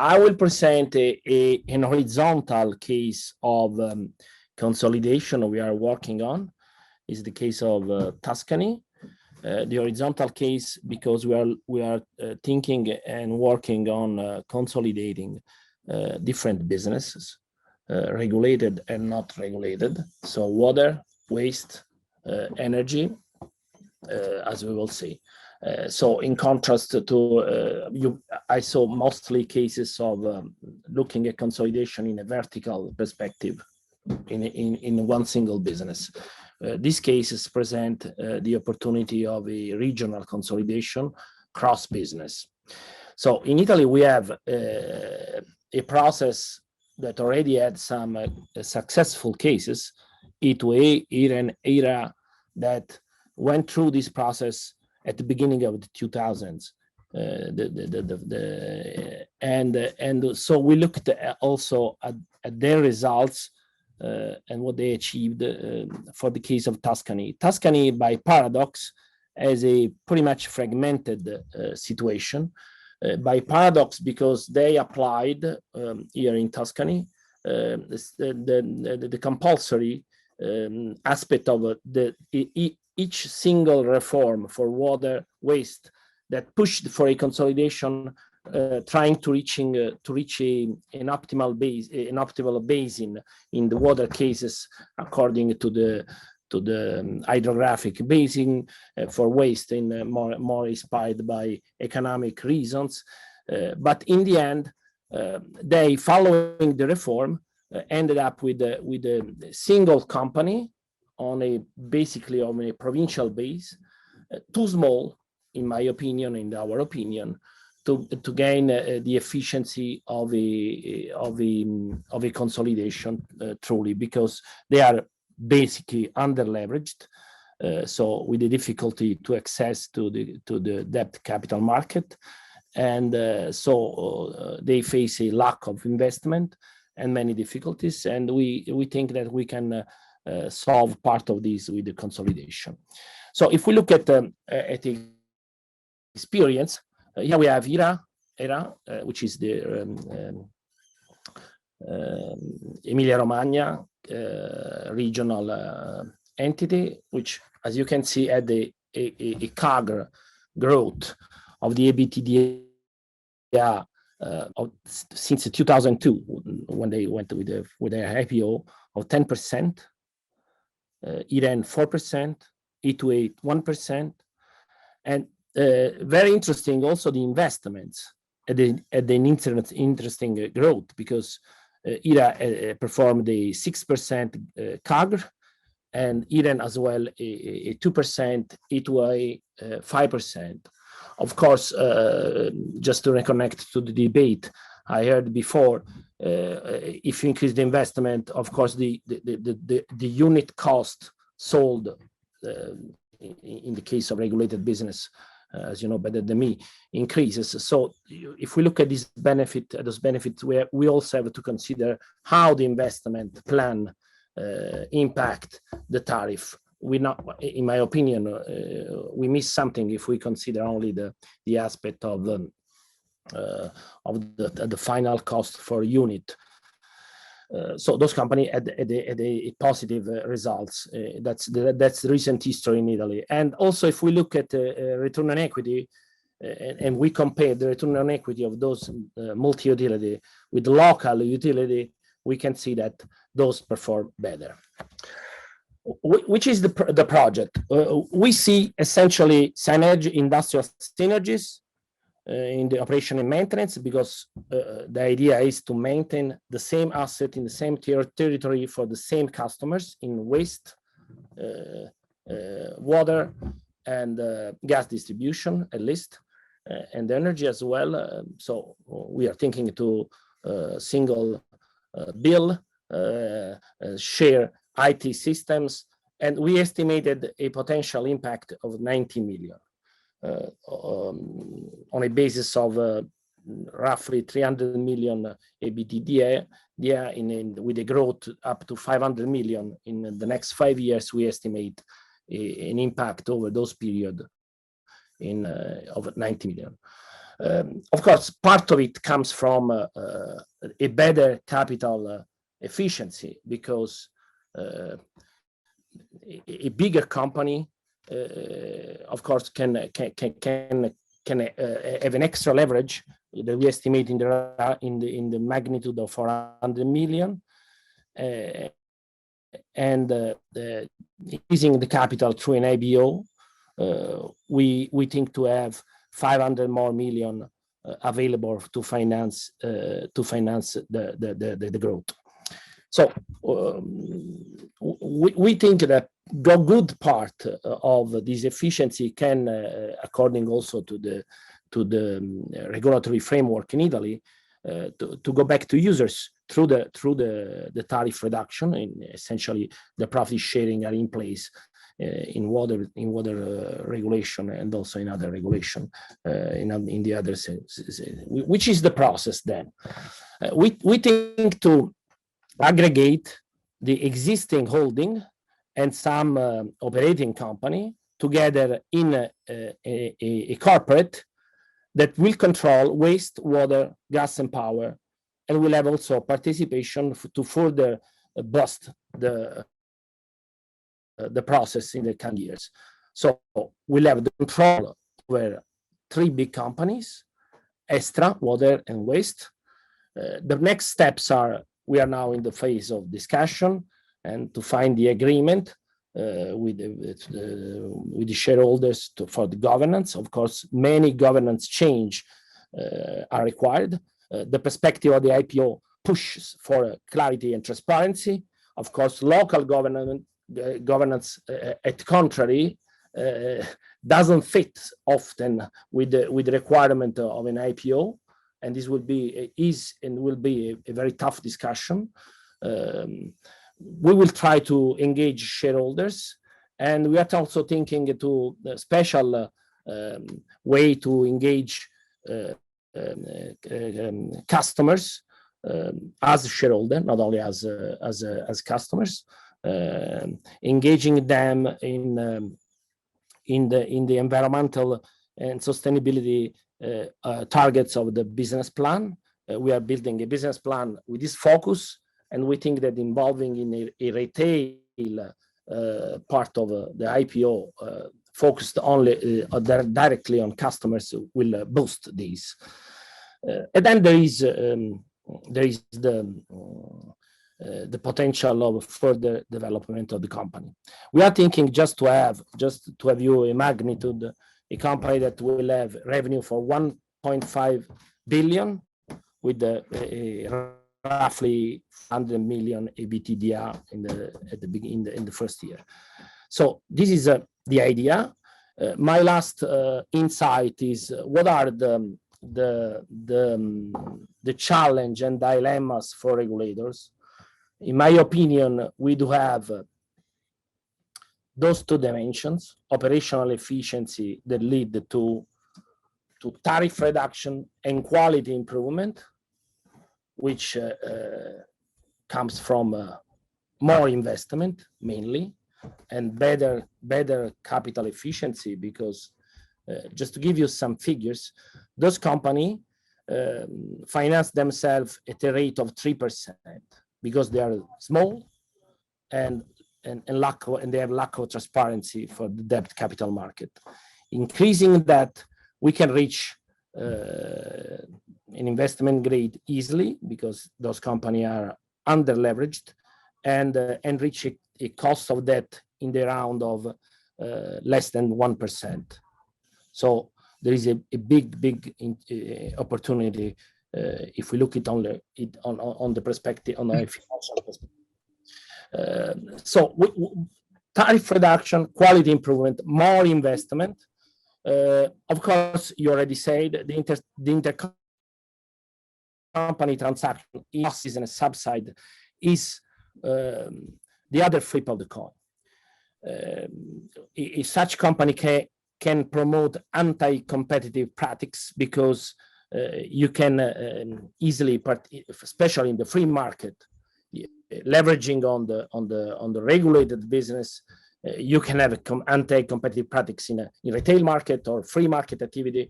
I will present an horizontal case of consolidation we are working on. Is the case of Tuscany. The horizontal case because we are thinking and working on consolidating different businesses, regulated and not regulated. So water, waste, energy, as we will see. So in contrast to I saw mostly cases of looking at consolidation in a vertical perspective in one single business. These cases present the opportunity of a regional consolidation cross business. So in Italy, we have a process that already had some successful cases, E2A, IREN, ERA, that went through this process at the beginning of the 2000s. And so we looked also at their results and what they achieved for the case of Tuscany. Tuscany, by paradox, has a pretty much fragmented situation. By paradox, because they applied here in Tuscany the compulsory aspect of each single reform for water, waste that pushed for a consolidation, trying to reach an optimal basin in the water cases according to the hydrographic basin, for waste in more inspired by economic reasons. But in the end, they, following the reform, ended up with a single company basically on a provincial base, too small, in my opinion, in our opinion, to gain the efficiency of a consolidation truly, because they are basically under leveraged, so with the difficulty to access to the debt capital market, and so they face a lack of investment and many difficulties, and we think that we can solve part of this with the consolidation. So if we look at the experience, here we have ERA, which is the Emilia-Romagna regional entity, which, as you can see, had a CAGR growth of the EBITDA since 2002, when they went with their IPO, of 10%, IREN 4%, E2A 1%, and very interesting also the investments at an interesting growth, because ERA performed a 6% CAGR, and IREN as well a 2%, E2A 5%. Of course, just to reconnect to the debate I heard before, if you increase the investment, of course, the unit cost sold in the case of regulated business, as you know better than me, increases. So if we look at this benefit, those benefits, we also have to consider how the investment plan impact the tariff. In my opinion, we miss something if we consider only the aspect of the final cost for unit. So those companies had a positive results. That's the recent history in Italy. And also, if we look at return on equity, and we compare the return on equity of those multi-utility with local utility, we can see that those perform better. Which is the project? We see essentially industrial synergies in the operation and maintenance, because the idea is to maintain the same asset in the same territory for the same customers in waste, water, and gas distribution, at least, and energy as well. So we are thinking to single bill, share IT systems, and we estimated a potential impact of 90 million. On a basis of roughly 300 million EBITDA, with a growth up to 500 million in the next 5 years, we estimate an impact over those period of 90 million. Of course, part of it comes from a better capital efficiency, because a bigger company, of course, can have an extra leverage that we estimate in the magnitude of 400 million, and increasing the capital through an IBO, we think to have 500 more million available to finance the growth. So we think that the good part of this efficiency can, according also to the regulatory framework in Italy, to go back to users through the tariff reduction, and essentially the profit sharing are in place in water regulation, and also in other regulation in the other sense, which is the process. Then we think to aggregate the existing holding and some operating company together in a corporate that will control waste, water, gas, and power, and will have also participation to further boost the process in the coming years. So we'll have the control over 3 big companies: Extra, water, and waste. The next steps are, we are now in the phase of discussion and to find the agreement with the shareholders for the governance. Of course, many governance change are required. The perspective of the IPO pushes for clarity and transparency. Of course, local governance, at contrary, doesn't fit often with the requirement of an IPO, and this will be a very tough discussion. We will try to engage shareholders, and we are also thinking to a special way to engage customers as shareholder, not only as customers, engaging them in the environmental and sustainability targets of the business plan. We are building a business plan with this focus, and we think that involving in a retail part of the IPO focused only directly on customers will boost these. And then there is the potential of further development of the company. We are thinking just to have you a magnitude, a company that will have revenue for 1.5 billion with roughly 100 million EBITDA in the first year. So this is the idea. My last insight is, what are the challenge and dilemmas for regulators? In my opinion, we do have those 2 dimensions: operational efficiency that lead to tariff reduction and quality improvement, which comes from more investment mainly, and better capital efficiency, because just to give you some figures, those companies finance themselves at a rate of 3% because they are small and they have lack of transparency for the debt capital market. Increasing that, we can reach an investment grade easily, because those companies are under leveraged, and reach a cost of debt in the round of less than 1%. So there is a big opportunity if we look at only on the perspective, on the financial perspective. So tariff reduction, quality improvement, more investment. Of course, you already said the intercompany transaction is in a subside is the other flip of the coin. Such company can promote anti-competitive practices, because you can easily, especially in the free market, leveraging on the regulated business, you can have anti-competitive practices in retail market or free market activity,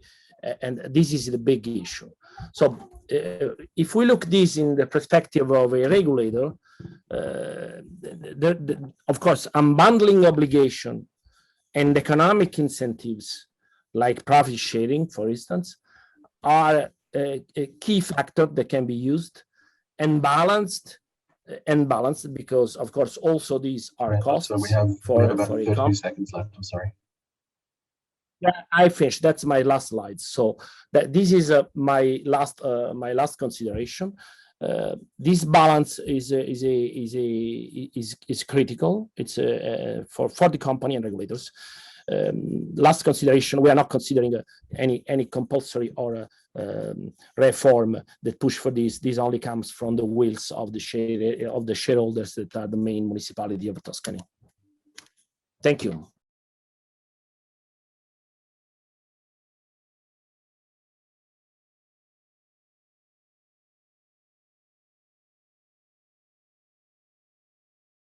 and this is the big issue. So if we look this in the perspective of a regulator, of course, unbundling obligation and economic incentives like profit sharing, for instance, are a key factor that can be used and balanced because, of course, also these are costs. So we have about 30 seconds left. I'm sorry. Yeah, I finished. That's my last slide. So this is my last consideration. This balance is critical. It's for the company and regulators. Last consideration: we are not considering any compulsory or reform that push for this. This only comes from the wills of the shareholders that are the main municipality of Tuscany. Thank you.